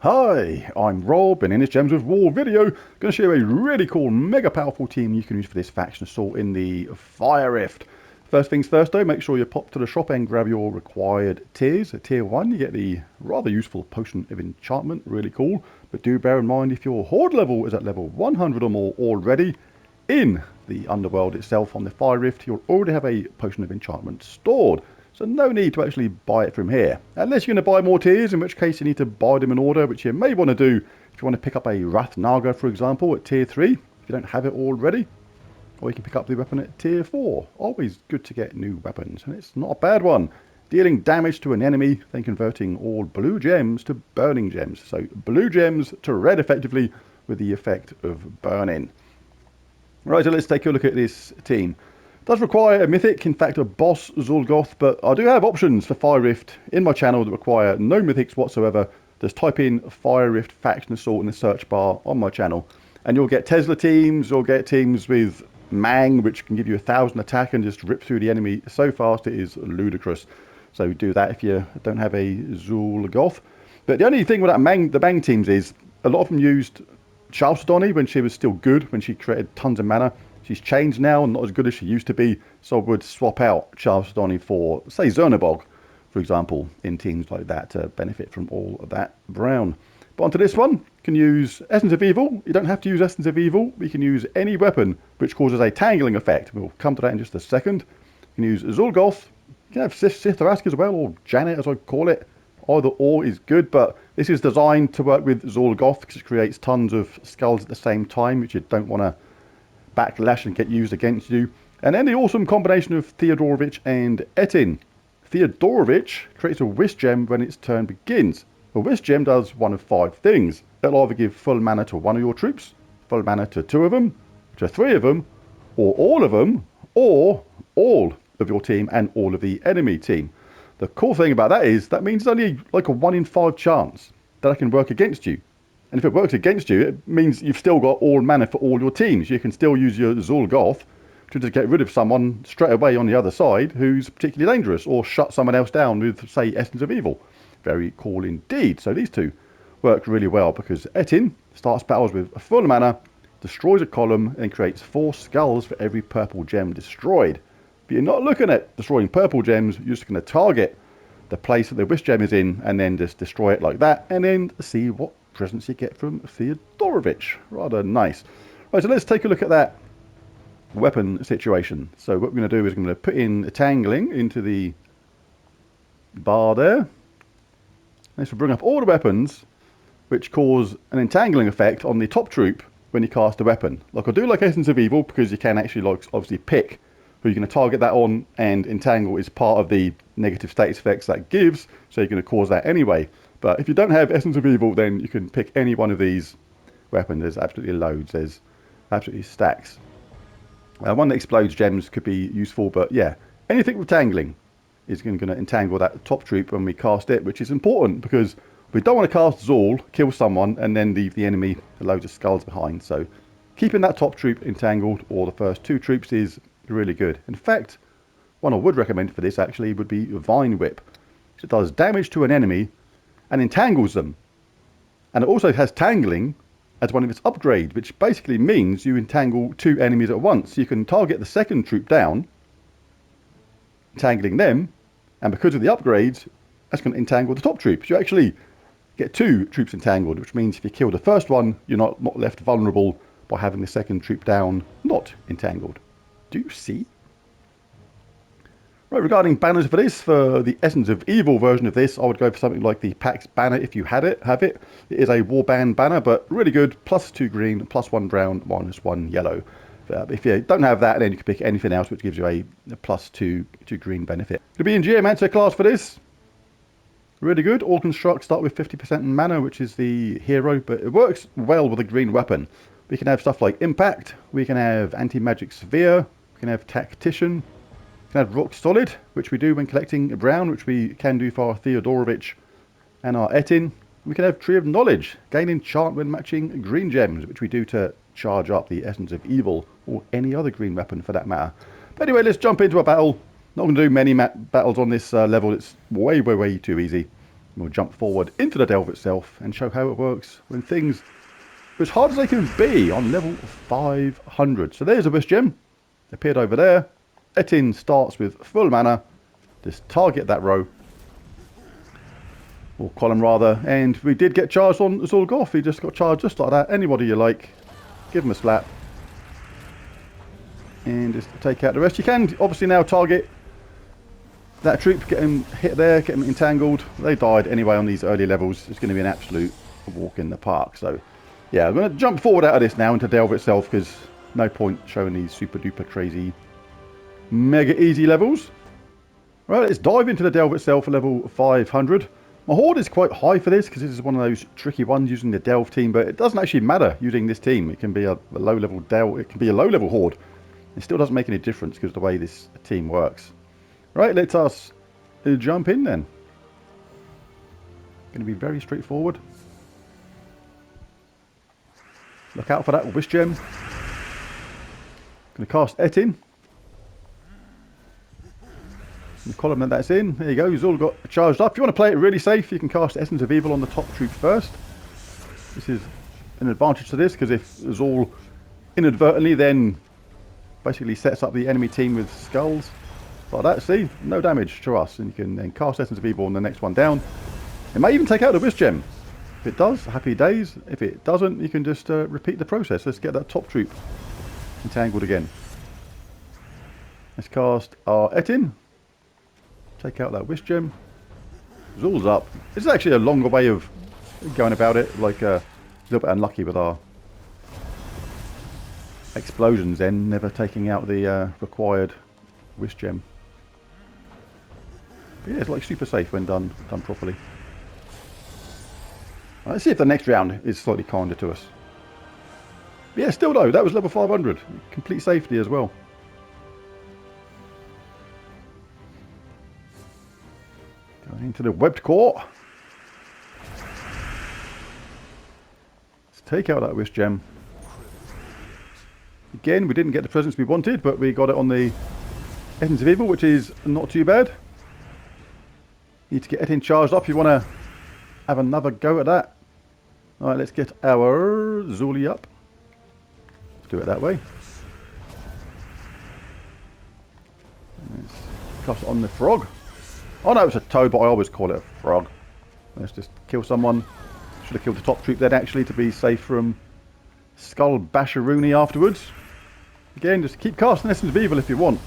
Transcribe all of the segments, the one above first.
Hi, I'm Rob, and in this Gems of War video, going to show you a really cool, mega powerful team you can use for this faction assault in the Fire Rift. First things first though, make sure you pop to the shop and grab your required tiers. At tier 1 you get the rather useful Potion of Enchantment, really cool, but do bear in mind if your Horde level is at level 100 or more already, in the Underworld itself on the Fire Rift, you'll already have a Potion of Enchantment stored. So no need to actually buy it from here. Unless you're going to buy more tiers, in which case you need to buy them in order, which you may want to do if you want to pick up a Wrath Naga, for example, at tier 3, if you don't have it already. Or you can pick up the weapon at tier 4. Always good to get new weapons, and it's not a bad one. Dealing damage to an enemy, then converting all blue gems to burning gems. So blue gems to red effectively, with the effect of burning. Right, so let's take a look at this team. Does require a mythic, in fact a boss Zul'Goth, but I do have options for Fire Rift in my channel that require no mythics whatsoever. Just type in Fire Rift Faction Assault in the search bar on my channel, and you'll get Tesla teams, you'll get teams with Mang, which can give you 1,000 attack and just rip through the enemy so fast it is ludicrous. So do that if you don't have a Zul'Goth. But the only thing with that the Mang teams is, a lot of them used Chalcedony when she was still good, when she created tons of mana. She's changed now and not as good as she used to be, so I would swap out Chalcedony for, say, Zernabog, for example, in teams like that to benefit from all of that brown. But onto this one, you can use Essence of Evil. You don't have to use Essence of Evil, but you can use any weapon which causes a tangling effect. We'll come to that in just a second. You can use Zul'Goth. You can have Sith Tarrasque as well, or Janet as I call it. Either or is good, but this is designed to work with Zul'Goth because it creates tons of skulls at the same time, which you don't want to backlash and get used against you. And then the awesome combination of Theodorovich and Etin. Theodorovich creates a Wish Gem when its turn begins. A Wish Gem does one of 5 things. It'll either give full mana to one of your troops, full mana to 2 of them, to 3 of them, or all of them, or all of your team and all of the enemy team. The cool thing about that is, that means it's only like a 1 in 5 chance that it can work against you. And if it works against you, it means you've still got all mana for all your teams. You can still use your Zul'Goth to just get rid of someone straight away on the other side who's particularly dangerous, or shut someone else down with, say, Essence of Evil. Very cool indeed. So these two work really well because Etin starts battles with a full mana, destroys a column, and creates 4 skulls for every purple gem destroyed. But you're not looking at destroying purple gems, you're just going to target the place that the Wish Gem is in and then just destroy it like that, and then see what presents you get from Theodorovich. Rather nice. Right, so let's take a look at that weapon situation. So what we're going to do is we're going to put in a tangling into the bar there. This will bring up all the weapons which cause an entangling effect on the top troop when you cast a weapon. Like I do like Essence of Evil because you can actually like obviously pick who you're going to target that on, and entangle is part of the negative status effects that gives, so you're going to cause that anyway. But if you don't have Essence of Evil, then you can pick any one of these weapons. There's absolutely loads. There's absolutely stacks. One that explodes gems could be useful, but yeah, anything with tangling is going to entangle that top troop when we cast it, which is important because we don't want to cast Zul, kill someone, and then leave the enemy loads of skulls behind. So keeping that top troop entangled, or the first 2 troops, is really good. In fact, one I would recommend for this actually would be Vine Whip. It does damage to an enemy and entangles them, and it also has tangling as one of its upgrades, which basically means you entangle 2 enemies at once. You can target the second troop down, entangling them, and because of the upgrades, that's going to entangle the top troops. You actually get 2 troops entangled, which means if you kill the first one, you're not left vulnerable by having the second troop down not entangled. Do you see? Right, regarding banners for this, for the Essence of Evil version of this, I would go for something like the Pax banner if you have it. It is a warband banner, but really good. +2 green, +1 brown, -1 yellow. If you don't have that, then you can pick anything else which gives you a +2 green benefit. It'll be in Geomancer class for this. Really good. All constructs start with 50% in mana, which is the hero, but it works well with a green weapon. We can have stuff like Impact, we can have Anti-Magic Sphere, we can have Tactician, we can have Rock Solid, which we do when collecting brown, which we can do for our Theodorovich and our Etin. We can have Tree of Knowledge, gain enchant when matching green gems, which we do to charge up the Essence of Evil, or any other green weapon for that matter. But anyway, let's jump into a battle. Not going to do many battles on this level, it's way too easy. We'll jump forward into the delve itself and show how it works when things are as hard as they can be on level 500. So there's a Wish Gem. Appeared over there. Etin starts with full mana. Just target that row. Or column rather. And we did get charged on Zul'Goth. He just got charged just like that. Anybody you like. Give him a slap. And just take out the rest. You can obviously now target that troop, get him hit there, get him entangled. They died anyway on these early levels. It's going to be an absolute walk in the park. So yeah, I'm going to jump forward out of this now into Delve itself, because no point showing these super duper crazy mega easy levels. Right, let's dive into the Delve itself, level 500. My horde is quite high for this because this is one of those tricky ones using the Delve team, but it doesn't actually matter using this team. It can be a low level Delve, it can be a low level horde. It still doesn't make any difference because of the way this team works. Right, let us jump in then. Going to be very straightforward. Look out for that Wish Gem. Going to cast Etin. The column that that's in, there you go, he's all got charged up. If you want to play it really safe, you can cast Essence of Evil on the top troop first. This is an advantage to this, because if Zul inadvertently then basically sets up the enemy team with skulls like that, see, no damage to us, and you can then cast Essence of Evil on the next one down. It may even take out the Wish Gem. If it does, happy days. If it doesn't, you can just repeat the process. Let's get that top troop entangled again. Let's cast our Etin. Take out that Wish Gem. Zul's up. This is actually a longer way of going about it. Like a little bit unlucky with our explosions then, never taking out the required Wish Gem. But yeah, it's like super safe when done properly. Right, let's see if the next round is slightly kinder to us. But yeah, still though, that was level 500. Complete safety as well. Going into the webbed core. Let's take out that Wish Gem. Again, we didn't get the presence we wanted, but we got it on the Essence of Evil, which is not too bad. Need to get Etin charged up if you want to have another go at that. Alright, let's get our Zuli up. Let's do it that way. Let's cast it on the frog. Oh no, it's a toad, but I always call it a frog. Let's just kill someone. Should have killed the top troop then, actually, to be safe from Skull Basharuni afterwards. Again, just keep casting Essence of Evil if you want,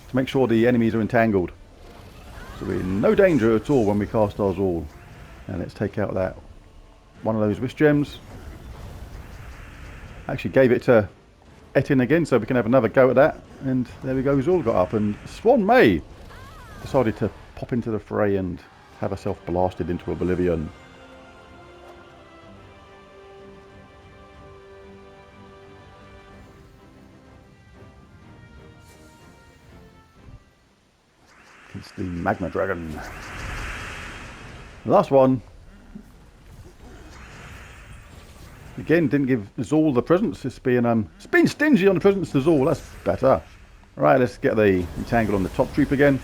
to make sure the enemies are entangled. So we're in no danger at all when we cast our Zul. And let's take out that one of those Wish Gems. Actually gave it to Etin again, so we can have another go at that. And there we go, Zul got up, and Swan May decided to pop into the fray and have herself blasted into oblivion. It's the Magma Dragon. The last one. Again, didn't give Zul the presents. It's been stingy on the presents to Zul. That's better. Right, let's get the entangle on the top troop again.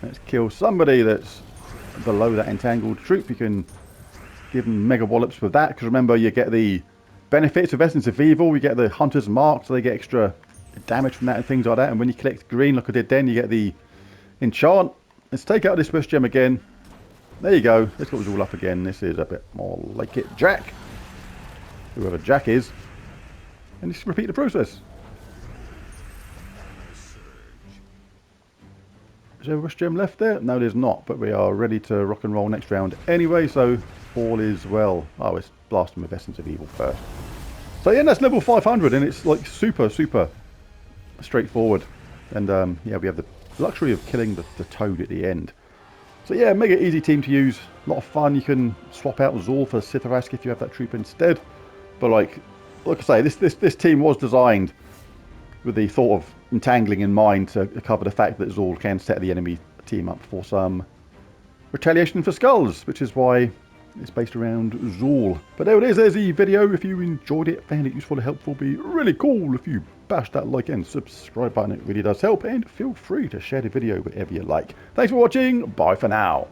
Let's kill somebody that's below that entangled troop. You can give them mega wallops with that, because remember, you get the benefits of Essence of Evil. You get the Hunter's Mark, so they get extra damage from that and things like that. And when you collect green, like I did then, you get the enchant. Let's take out this Wish Gem again. There you go. Let's get Zul up again. This is a bit more like it. Jack. Whoever Jack is. And just repeat the process. Is there a Wish Gem left there? No, there's not, but we are ready to rock and roll next round anyway, so all is well. Oh, let's blast them with Essence of Evil first. So yeah, that's level 500, and it's like super straightforward. And yeah, we have the luxury of killing the toad at the end. So yeah, mega easy team to use. A lot of fun. You can swap out Zul for Sitharask if you have that troop instead. But like I say, this team was designed with the thought of entangling in mind, to cover the fact that Zul can set the enemy team up for some retaliation for skulls, which is why it's based around Zul. But there it is, there's the video. If you enjoyed it, found it useful and helpful, it'd be really cool if you bash that like and subscribe button. It really does help, and feel free to share the video wherever you like. Thanks for watching. Bye for now.